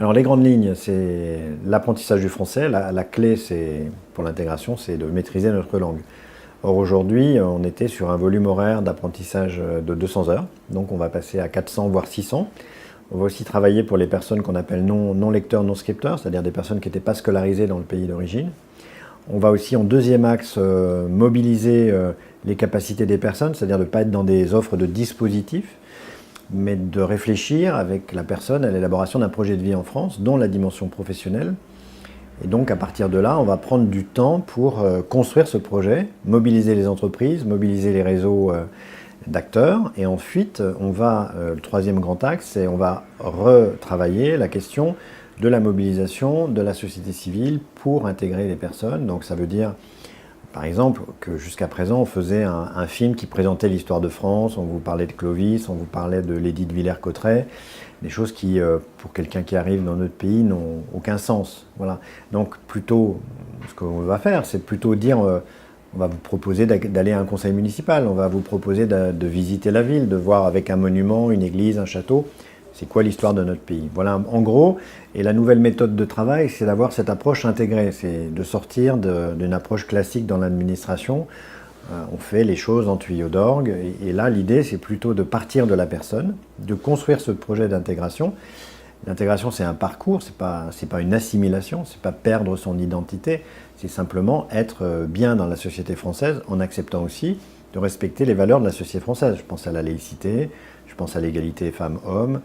Alors les grandes lignes, c'est l'apprentissage du français. La clé pour l'intégration, c'est de maîtriser notre langue. Or aujourd'hui, on était sur un volume horaire d'apprentissage de 200 heures, donc on va passer à 400 voire 600. On va aussi travailler pour les personnes qu'on appelle non lecteurs, non scripteurs, c'est-à-dire des personnes qui n'étaient pas scolarisées dans le pays d'origine. On va aussi en deuxième axe mobiliser les capacités des personnes, c'est-à-dire de ne pas être dans des offres de dispositifs, mais de réfléchir avec la personne à l'élaboration d'un projet de vie en France, dont la dimension professionnelle. Et donc à partir de là, on va prendre du temps pour construire ce projet, mobiliser les entreprises, mobiliser les réseaux d'acteurs. Et ensuite, le troisième grand axe, c'est on va retravailler la question de la mobilisation de la société civile pour intégrer les personnes. Donc ça veut dire, par exemple, que jusqu'à présent, on faisait un film qui présentait l'histoire de France, on vous parlait de Clovis, on vous parlait de l'édit de Villers-Cotterêts, des choses qui, pour quelqu'un qui arrive dans notre pays, n'ont aucun sens. Voilà. Donc plutôt, ce qu'on va faire, c'est plutôt dire, on va vous proposer d'aller à un conseil municipal, on va vous proposer de visiter la ville, de voir avec un monument, une église, un château, c'est quoi l'histoire de notre pays. Voilà, en gros, et la nouvelle méthode de travail, c'est d'avoir cette approche intégrée, c'est de sortir d'une approche classique dans l'administration. On fait les choses en tuyau d'orgue, et là, l'idée, c'est plutôt de partir de la personne, de construire ce projet d'intégration. L'intégration, c'est un parcours, c'est pas une assimilation, c'est pas perdre son identité, c'est simplement être bien dans la société française en acceptant aussi de respecter les valeurs de la société française. Je pense à la laïcité, je pense à l'égalité femmes-hommes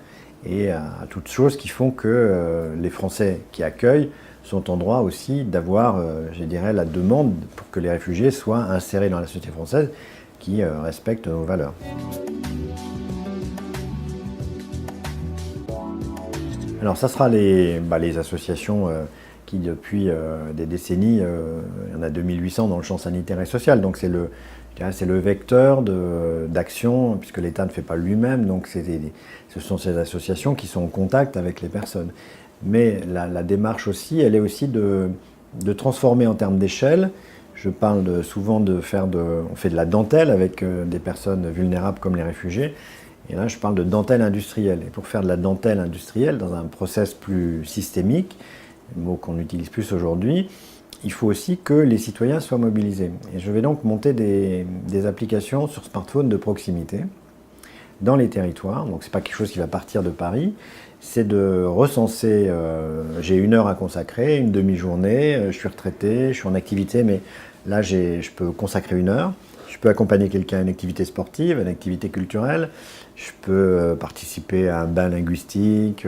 et à toutes choses qui font que les Français qui accueillent sont en droit aussi d'avoir, je dirais, la demande pour que les réfugiés soient insérés dans la société française qui respecte nos valeurs. Alors ça sera les associations qui depuis des décennies, il y en a 2800 dans le champ sanitaire et social, donc c'est le vecteur d'action, puisque l'État ne fait pas lui-même, donc ce sont ces associations qui sont en contact avec les personnes. Mais la démarche aussi, elle est aussi de transformer en termes d'échelle. Je parle souvent on fait de la dentelle avec des personnes vulnérables comme les réfugiés, et là je parle de dentelle industrielle. Et pour faire de la dentelle industrielle dans un process plus systémique, mot qu'on utilise plus aujourd'hui, il faut aussi que les citoyens soient mobilisés. Et je vais donc monter des applications sur smartphone de proximité dans les territoires. Donc c'est pas quelque chose qui va partir de Paris, c'est de recenser, j'ai 1 heure à consacrer, une demi-journée, je suis retraité, je suis en activité, mais là je peux consacrer 1 heure. Je peux accompagner quelqu'un à une activité sportive, à une activité culturelle, je peux participer à un bain linguistique.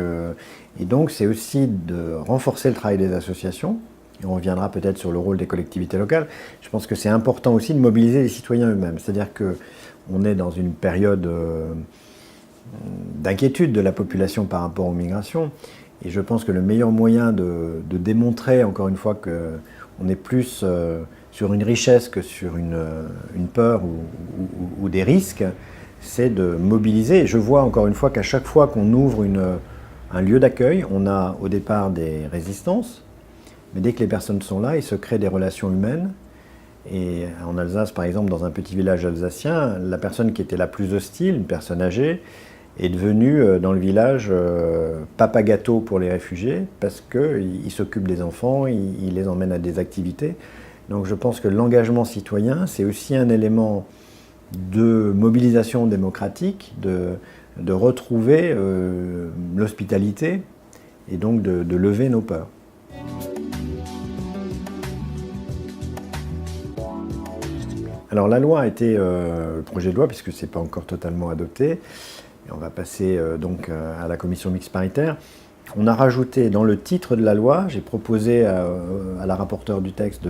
Et donc c'est aussi de renforcer le travail des associations. Et on reviendra peut-être sur le rôle des collectivités locales. Je pense que c'est important aussi de mobiliser les citoyens eux-mêmes. C'est-à-dire qu'on est dans une période d'inquiétude de la population par rapport aux migrations. Et je pense que le meilleur moyen de démontrer, encore une fois, qu'on est plus sur une richesse que sur une peur ou des risques, c'est de mobiliser. Et je vois encore une fois qu'à chaque fois qu'on ouvre un lieu d'accueil, on a au départ des résistances, mais dès que les personnes sont là, il se crée des relations humaines. Et en Alsace, par exemple, dans un petit village alsacien, la personne qui était la plus hostile, une personne âgée, est devenue dans le village papa gâteau pour les réfugiés, parce qu'il s'occupe des enfants, il les emmène à des activités. Donc je pense que l'engagement citoyen, c'est aussi un élément de mobilisation démocratique, de retrouver l'hospitalité et donc de lever nos peurs. Alors la loi a été, le projet de loi, puisque ce n'est pas encore totalement adopté, et on va passer donc à la commission mixte paritaire. On a rajouté dans le titre de la loi, j'ai proposé à la rapporteure du texte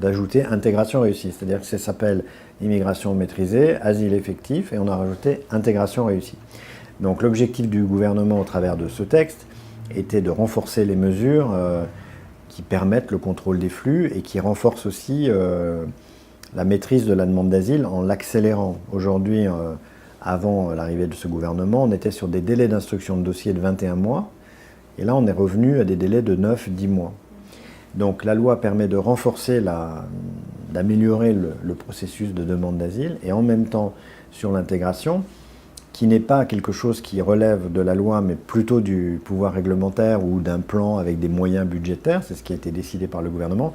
d'ajouter intégration réussie, c'est-à-dire que ça s'appelle immigration maîtrisée, asile effectif, et on a rajouté intégration réussie. Donc l'objectif du gouvernement au travers de ce texte était de renforcer les mesures qui permettent le contrôle des flux et qui renforcent aussi la maîtrise de la demande d'asile en l'accélérant. Aujourd'hui, avant l'arrivée de ce gouvernement, on était sur des délais d'instruction de dossier de 21 mois, et là on est revenu à des délais de 9-10 mois. Donc la loi permet de renforcer, d'améliorer le processus de demande d'asile, et en même temps sur l'intégration, qui n'est pas quelque chose qui relève de la loi, mais plutôt du pouvoir réglementaire ou d'un plan avec des moyens budgétaires. C'est ce qui a été décidé par le gouvernement.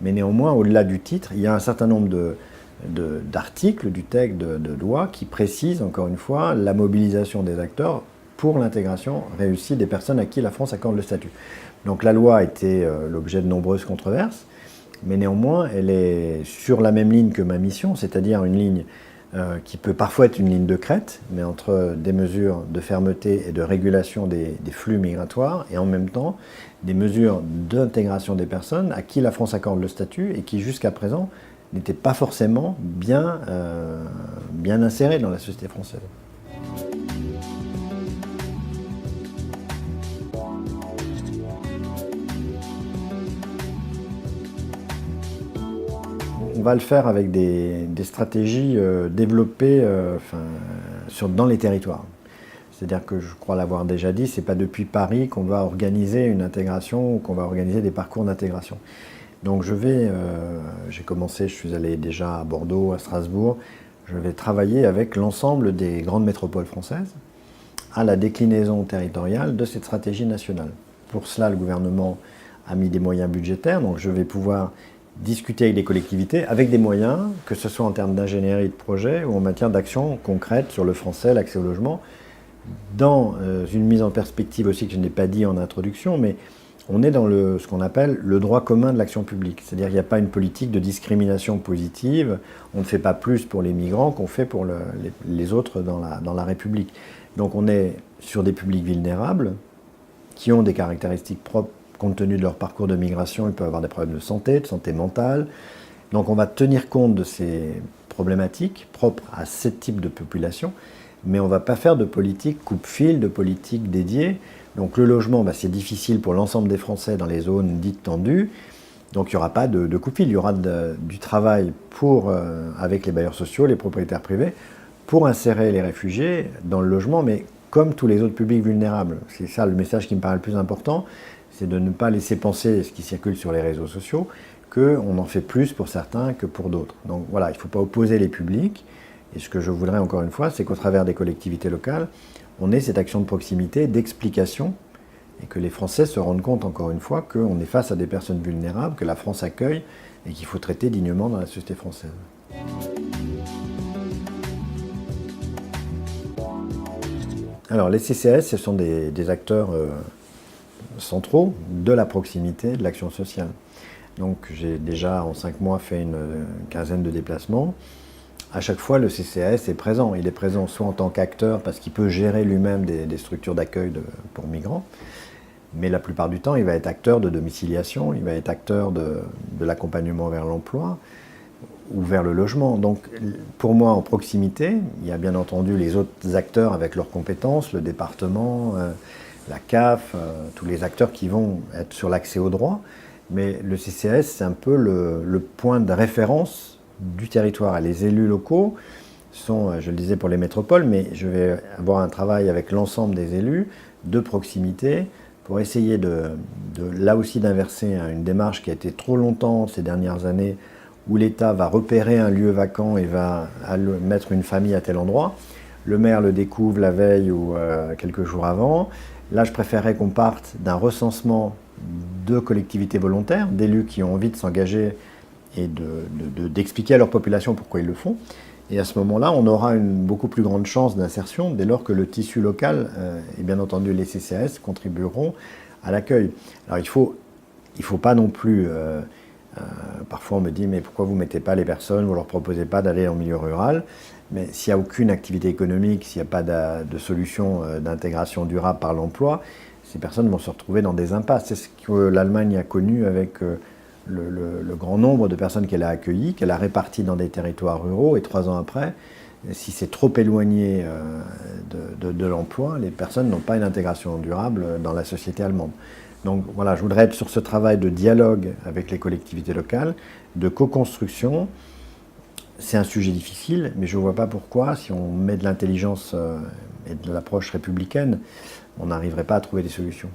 Mais néanmoins, au-delà du titre, il y a un certain nombre d'articles du texte de loi qui précisent, encore une fois, la mobilisation des acteurs pour l'intégration réussie des personnes à qui la France accorde le statut. Donc la loi a été l'objet de nombreuses controverses, mais néanmoins, elle est sur la même ligne que ma mission, c'est-à-dire une ligne qui peut parfois être une ligne de crête, mais entre des mesures de fermeté et de régulation des flux migratoires, et en même temps des mesures d'intégration des personnes à qui la France accorde le statut et qui jusqu'à présent n'étaient pas forcément bien insérées dans la société française. On va le faire avec des stratégies développées dans les territoires. C'est-à-dire que je crois l'avoir déjà dit, ce n'est pas depuis Paris qu'on va organiser une intégration ou qu'on va organiser des parcours d'intégration. Donc j'ai commencé, je suis allé déjà à Bordeaux, à Strasbourg, je vais travailler avec l'ensemble des grandes métropoles françaises à la déclinaison territoriale de cette stratégie nationale. Pour cela, le gouvernement a mis des moyens budgétaires, donc je vais pouvoir discuter avec des collectivités, avec des moyens, que ce soit en termes d'ingénierie de projet ou en matière d'action concrète sur le français, l'accès au logement, dans une mise en perspective aussi que je n'ai pas dit en introduction, mais on est dans ce qu'on appelle le droit commun de l'action publique. C'est-à-dire qu'il n'y a pas une politique de discrimination positive, on ne fait pas plus pour les migrants qu'on fait pour les autres dans la République. Donc on est sur des publics vulnérables qui ont des caractéristiques propres compte tenu de leur parcours de migration. Ils peuvent avoir des problèmes de santé mentale. Donc on va tenir compte de ces problématiques propres à ce type de population, mais on ne va pas faire de politique coupe-fil, de politique dédiée. Donc le logement, c'est difficile pour l'ensemble des Français dans les zones dites tendues. Donc il n'y aura pas de coupe-fil, il y aura du travail avec les bailleurs sociaux, les propriétaires privés, pour insérer les réfugiés dans le logement, mais comme tous les autres publics vulnérables. C'est ça le message qui me paraît le plus important, c'est de ne pas laisser penser ce qui circule sur les réseaux sociaux, qu'on en fait plus pour certains que pour d'autres. Donc voilà, il ne faut pas opposer les publics. Et ce que je voudrais encore une fois, c'est qu'au travers des collectivités locales, on ait cette action de proximité, d'explication, et que les Français se rendent compte encore une fois qu'on est face à des personnes vulnérables, que la France accueille et qu'il faut traiter dignement dans la société française. Alors les CCAS, ce sont des acteurs centraux de la proximité, de l'action sociale. Donc j'ai déjà en 5 mois fait une quinzaine de déplacements. À chaque fois, le CCAS est présent. Il est présent soit en tant qu'acteur, parce qu'il peut gérer lui-même des structures d'accueil pour migrants, mais la plupart du temps, il va être acteur de domiciliation, il va être acteur de l'accompagnement vers l'emploi ou vers le logement. Donc pour moi, en proximité, il y a bien entendu les autres acteurs avec leurs compétences, le département, la CAF, tous les acteurs qui vont être sur l'accès au droit, mais le CCAS, c'est un peu le point de référence du territoire. Les élus locaux sont, je le disais pour les métropoles, mais je vais avoir un travail avec l'ensemble des élus de proximité pour essayer là aussi d'inverser une démarche qui a été trop longtemps ces dernières années où l'État va repérer un lieu vacant et va mettre une famille à tel endroit. Le maire le découvre la veille ou quelques jours avant. Là, je préférerais qu'on parte d'un recensement de collectivités volontaires, d'élus qui ont envie de s'engager et d'expliquer à leur population pourquoi ils le font. Et à ce moment-là, on aura une beaucoup plus grande chance d'insertion dès lors que le tissu local, et bien entendu les CCAS, contribueront à l'accueil. Alors il faut pas non plus... parfois on me dit mais pourquoi vous ne mettez pas les personnes, vous ne leur proposez pas d'aller en milieu rural, mais s'il n'y a aucune activité économique, s'il n'y a pas de solution d'intégration durable par l'emploi, ces personnes vont se retrouver dans des impasses. C'est ce que l'Allemagne a connu avec le grand nombre de personnes qu'elle a accueillies, qu'elle a réparties dans des territoires ruraux, et 3 ans après, si c'est trop éloigné de l'emploi, les personnes n'ont pas une intégration durable dans la société allemande. Donc voilà, je voudrais être sur ce travail de dialogue avec les collectivités locales, de co-construction. C'est un sujet difficile, mais je ne vois pas pourquoi, si on met de l'intelligence et de l'approche républicaine, on n'arriverait pas à trouver des solutions.